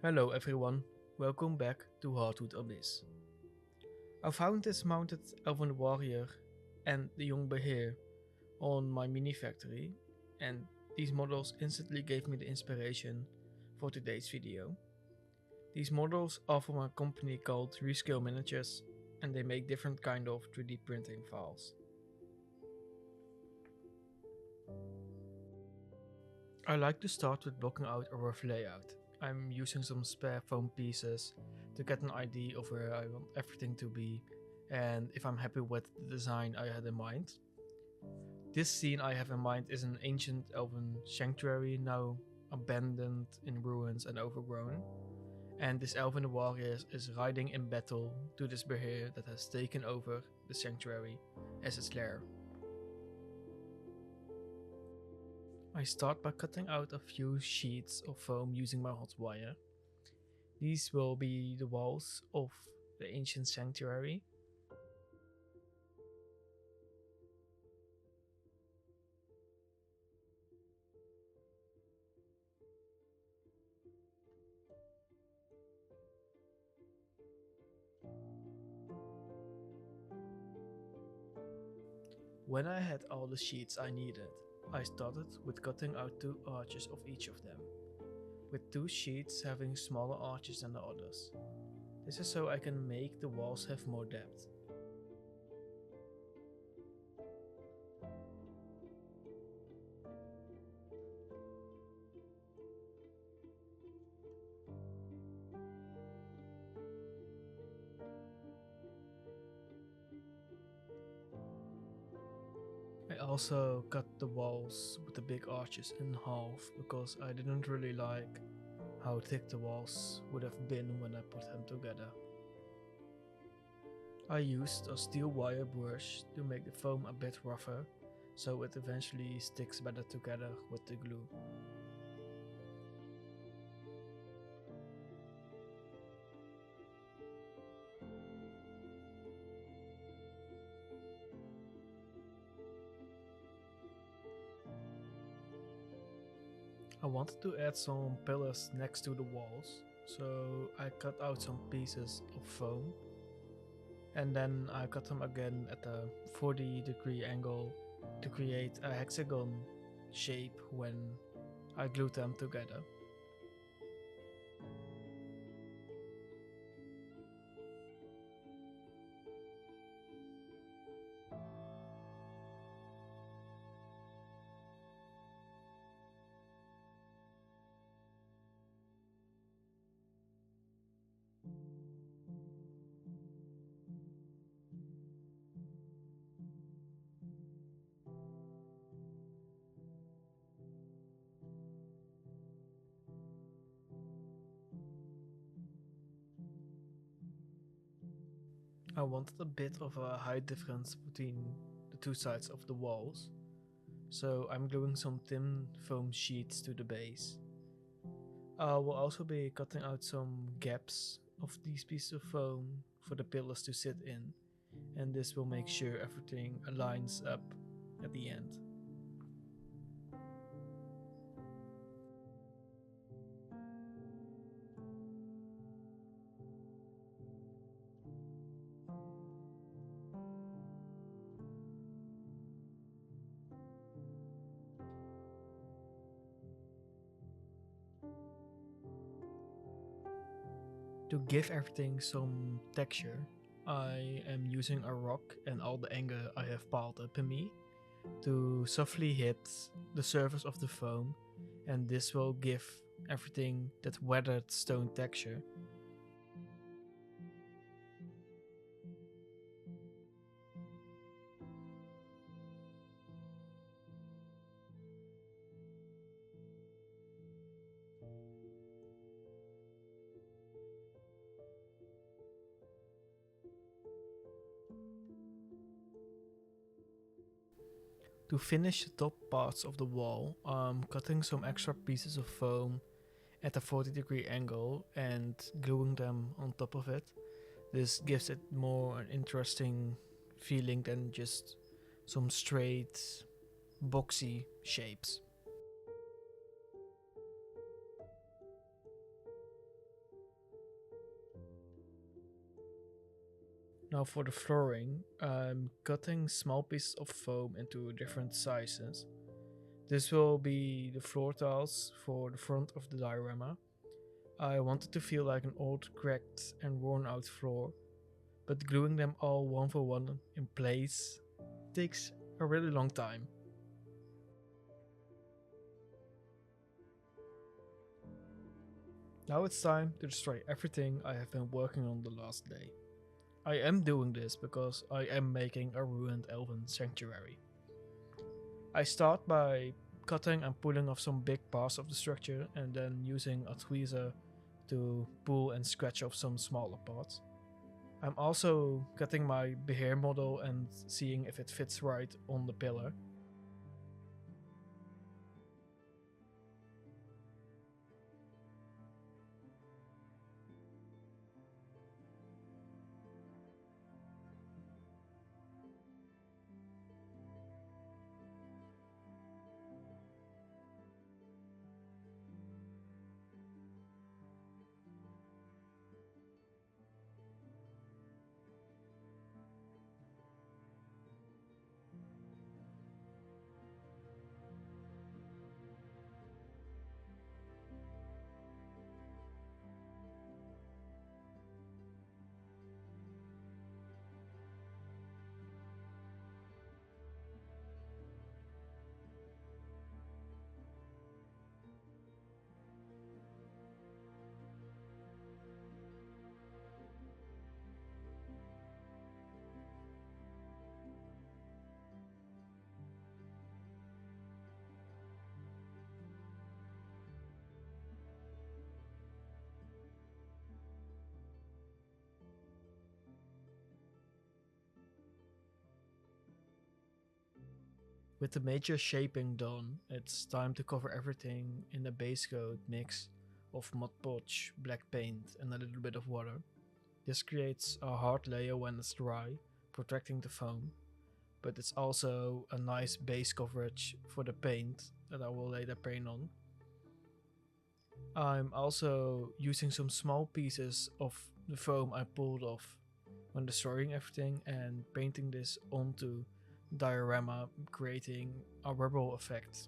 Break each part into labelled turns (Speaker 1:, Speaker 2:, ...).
Speaker 1: Hello everyone, welcome back to Hardwood Abyss. I found this mounted Elven warrior and the young Behir on my mini factory, and these models instantly gave me the inspiration for today's video. These models are from a company called Rescale Miniatures, and they make different kind of 3D printing files. I like to start with blocking out a rough layout. I'm using some spare foam pieces to get an idea of where I want everything to be and if I'm happy with the design I had in mind. This scene I have in mind is an ancient elven sanctuary now abandoned in ruins and overgrown, and this elven warrior is riding in battle to this behir that has taken over the sanctuary as its lair. I start by cutting out a few sheets of foam using my hot wire. These will be the walls of the ancient sanctuary. When I had all the sheets I needed, I started with cutting out two arches of each of them, with two sheets having smaller arches than the others. This is so I can make the walls have more depth. I also cut the walls with the big arches in half because I didn't really like how thick the walls would have been when I put them together. I used a steel wire brush to make the foam a bit rougher so it eventually sticks better together with the glue. I wanted to add some pillars next to the walls, so I cut out some pieces of foam and then I cut them again at a 40-degree angle to create a hexagon shape when I glued them together. I wanted a bit of a height difference between the two sides of the walls, so I'm gluing some thin foam sheets to the base. I will also be cutting out some gaps of these pieces of foam for the pillars to sit in, and this will make sure everything aligns up at the end. To give everything some texture, I am using a rock and all the anger I have piled up in me to softly hit the surface of the foam, and this will give everything that weathered stone texture. To finish the top parts of the wall, I'm cutting some extra pieces of foam at a 40-degree angle and gluing them on top of it. This gives it more an interesting feeling than just some straight boxy shapes. Now for the flooring, I'm cutting small pieces of foam into different sizes. This will be the floor tiles for the front of the diorama. I want it to feel like an old, cracked and worn out floor, but gluing them all one for one in place takes a really long time. Now it's time to destroy everything I have been working on the last day. I am doing this because I am making a ruined elven sanctuary. I start by cutting and pulling off some big parts of the structure and then using a tweezer to pull and scratch off some smaller parts. I'm also cutting my behair model and seeing if it fits right on the pillar. With the major shaping done, it's time to cover everything in a base coat mix of Mod Podge, black paint and a little bit of water. This creates a hard layer when it's dry, protecting the foam, but it's also a nice base coverage for the paint that I will later paint on. I'm also using some small pieces of the foam I pulled off when destroying everything and painting this onto diorama, creating a rubble effect.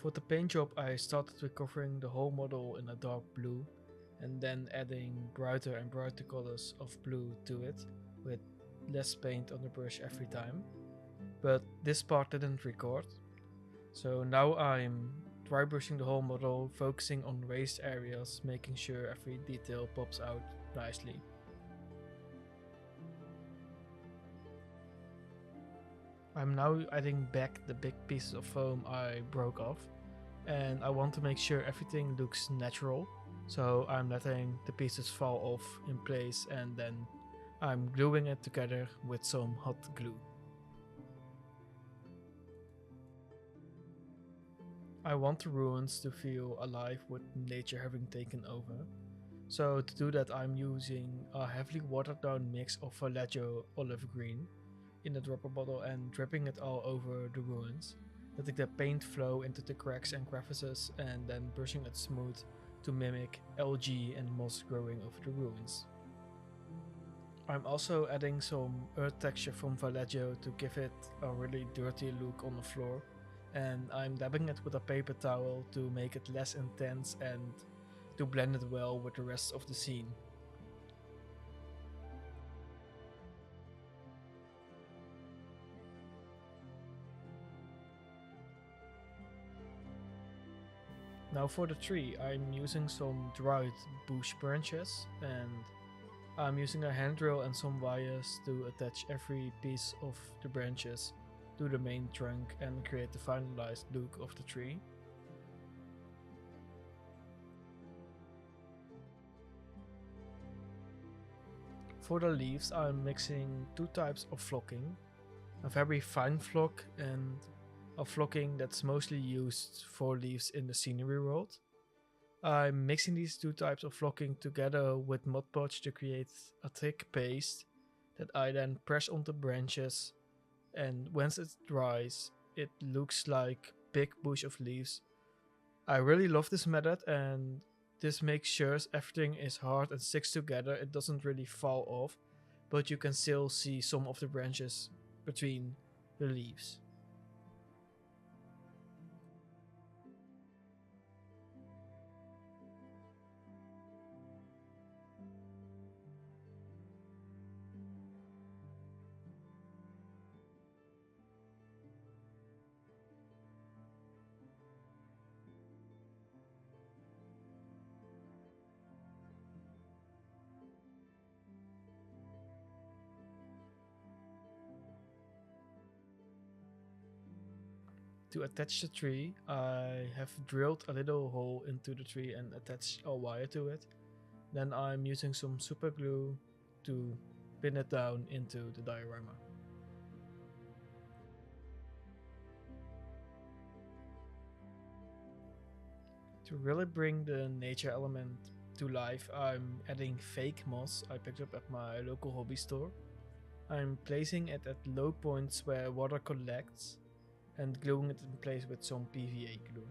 Speaker 1: For the paint job, I started with covering the whole model in a dark blue and then adding brighter and brighter colors of blue to it with less paint on the brush every time. But this part didn't record, so now I'm dry brushing the whole model, focusing on raised areas, making sure every detail pops out nicely. I'm now adding back the big pieces of foam I broke off, and I want to make sure everything looks natural, so I'm letting the pieces fall off in place and then I'm gluing it together with some hot glue. I want the ruins to feel alive with nature having taken over, so to do that I'm using a heavily watered down mix of foliage olive green in a dropper bottle and dripping it all over the ruins, letting the paint flow into the cracks and crevices and then brushing it smooth to mimic algae and moss growing over the ruins. I'm also adding some earth texture from Vallejo to give it a really dirty look on the floor, and I'm dabbing it with a paper towel to make it less intense and to blend it well with the rest of the scene. Now for the tree, I'm using some dried bush branches and I'm using a hand drill and some wires to attach every piece of the branches to the main trunk and create the finalized look of the tree. For the leaves, I'm mixing two types of flocking, a very fine flock and of flocking that's mostly used for leaves in the scenery world. I'm mixing these two types of flocking together with Mod Podge to create a thick paste that I then press onto branches, and once it dries, it looks like big bush of leaves. I really love this method, and this makes sure everything is hard and sticks together. It doesn't really fall off, but you can still see some of the branches between the leaves. To attach the tree, I have drilled a little hole into the tree and attached a wire to it. Then I'm using some super glue to pin it down into the diorama. To really bring the nature element to life, I'm adding fake moss I picked up at my local hobby store. I'm placing it at low points where water collects and gluing it in place with some PVA glue.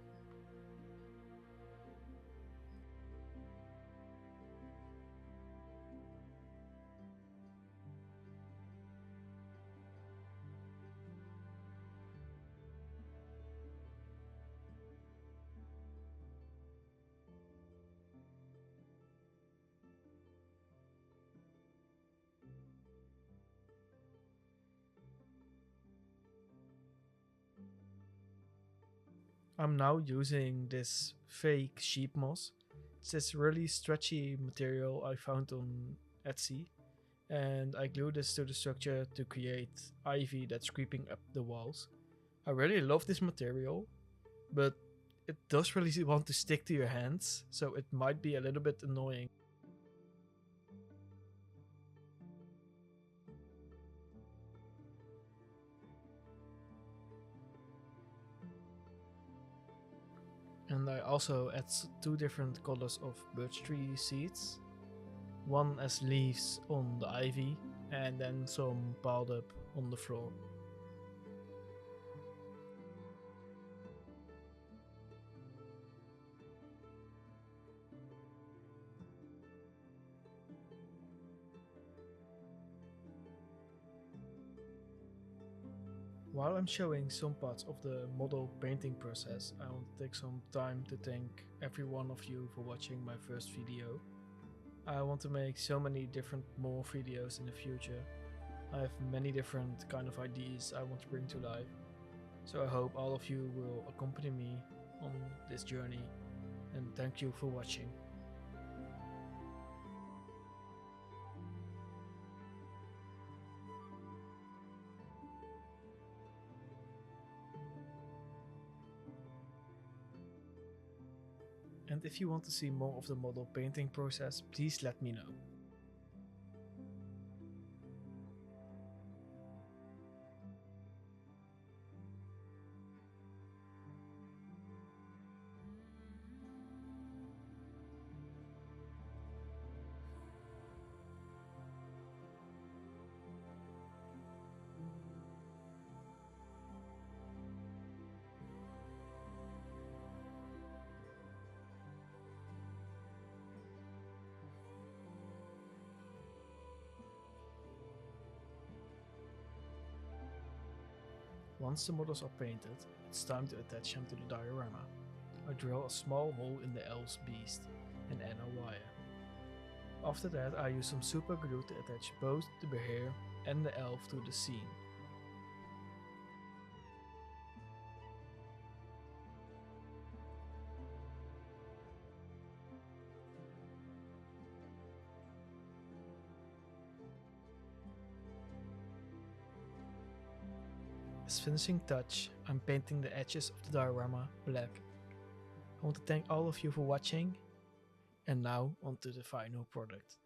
Speaker 1: I'm now using this fake sheep moss. It's this really stretchy material I found on Etsy, and I glue this to the structure to create ivy that's creeping up the walls. I really love this material, but it does really want to stick to your hands, so it might be a little bit annoying. And I also add two different colors of birch tree seeds. One as leaves on the ivy, and then some piled up on the floor. While I'm showing some parts of the model painting process, I want to take some time to thank every one of you for watching my first video. I want to make so many different more videos in the future. I have many different kind of ideas I want to bring to life. So I hope all of you will accompany me on this journey, and thank you for watching. And if you want to see more of the model painting process, please let me know. Once the models are painted, it's time to attach them to the diorama. I drill a small hole in the elf's beast and add a wire. After that, I use some super glue to attach both the bear and the elf to the scene. As finishing touch, I'm painting the edges of the diorama black. I want to thank all of you for watching, and now on to the final product.